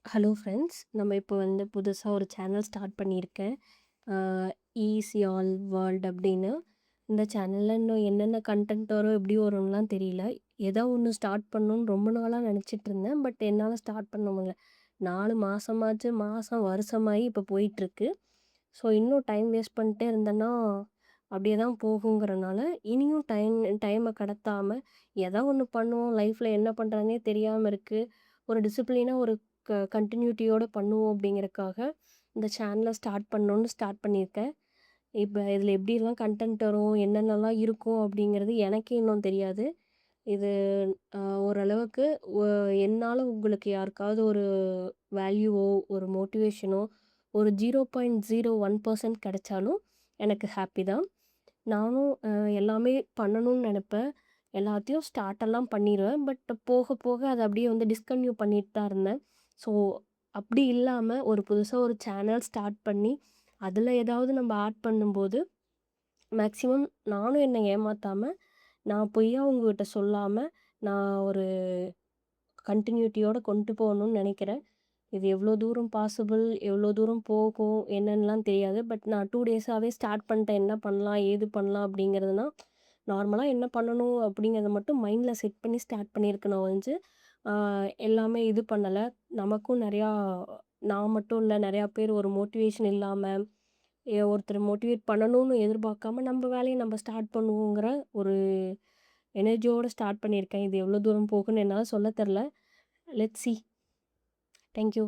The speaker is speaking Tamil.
Hello friends. நம்ம இப்போ வந்து புதுசா ஒரு சேனல் ஸ்டார்ட் பண்ணியிருக்கேன். அ ஈஸி ஆல் வேர்ல்ட் அப்படின்னு. இந்த சேனல்ல இன்னும் என்னென்ன கன்டென்ட் வரும், எப்படி வரும்லாம் தெரியல. ஏதோ ஒண்ணு ஸ்டார்ட் பண்ணணும்னு ரொம்ப நாளா நெனச்சிட்டுருந்தேன். பட் என்னால ஸ்டார்ட் பண்ண முடியல. 4 மாசமாச்சு, மாசம் வருஷமாயி இப்போ போயிட்டுருக்கு. ஸோ இன்னும் டைம் வேஸ்ட் பண்ணிட்டே இருந்தேன்னா, அப்படியே தான் போகுங்கிறனால, இனியும் டைம கடத்தாம, ஏதோ ஒண்ணு பண்ணுவோம். லைஃப்ல என்ன பண்றதுன்னே தெரியாம இருக்கு. ஒரு டிசிப்ளினா ஒரு கன்டினியூட்டியோட பண்ணுவோம் அப்படிங்கிறக்காக, இந்த சேனல ஸ்டார்ட் பண்ணியிருக்கேன். இப்ப இதில எப்படிலாம் கன்டென்ட் வரும், என்னென்னலாம் இருக்கும் அப்படிங்கிறது எனக்கே இன்னும் தெரியாது. இது அ ஓரளவுக்கு ஒ என்னால உங்களுக்கு யாருக்காவது ஒரு வேல்யூவோ, ஒரு மோட்டிவேஷனோ, ஒரு 0.01% கிடைச்சாலும் எனக்கு ஹாப்பி தான். நானும் எல்லாமே பண்ணணும்னு நெனப்பேன். எல்லாத்தையும் ஸ்டார்ட்டெல்லாம் பண்ணிருவேன். பட் போக போக அத அப்படியே வந்து டிஸ்கன்டின்யூ பண்ணிட்டு தான் இருந்தேன். ஸோ அப்படி இல்லாம ஒரு புதுசா ஒரு சேனல் ஸ்டார்ட் பண்ணி, அதில ஏதாவது நம்ம ஆட் பண்ணும்போது, மேக்ஸிமம் நானும் என்ன ஏமாத்தாம, நான் பொய்யா உங்ககிட்ட சொல்லாம, நான் ஒரு கன்டினியூட்டியோட கொண்டு போகணும்னு நெனைக்கிறேன். இது எவ்வளோ தூரம் பாசிபிள், எவ்வளோ தூரம் போகும் என்னன்னுலாம் தெரியாது. பட் நான் 2 டேஸாவே ஸ்டார்ட் பண்ணிட்டேன். என்ன பண்ணலாம்? ஏது பண்ணலாம்? அப்படிங்கிறதுனா, நார்மலா என்ன பண்ணணும் அப்படிங்கிறத மட்டும் மைண்ட்ல செட் பண்ணி ஸ்டார்ட் பண்ணியிருக்கேனே ஒழிஞ்சு, ஆ எல்லாமே இது பண்ணல. நமக்கும் நெறையா நான் மட்டும் இல்ல, நெறையா பேர் ஒரு மோட்டிவேஷன் இல்லாம, ஒருத்தர மோட்டிவேட் பண்ணணும்னு எதிர்பார்க்காம, நம்ம வேலைய நம்ம ஸ்டார்ட் பண்ணுவோங்கிற ஒரு எனர்ஜியோட ஸ்டார்ட் பண்ணியிருக்கேன். இது எவ்வளோ தூரம் போகும்ன்னு என்னால சொல்ல தெர்ல. Let's see. Thank you.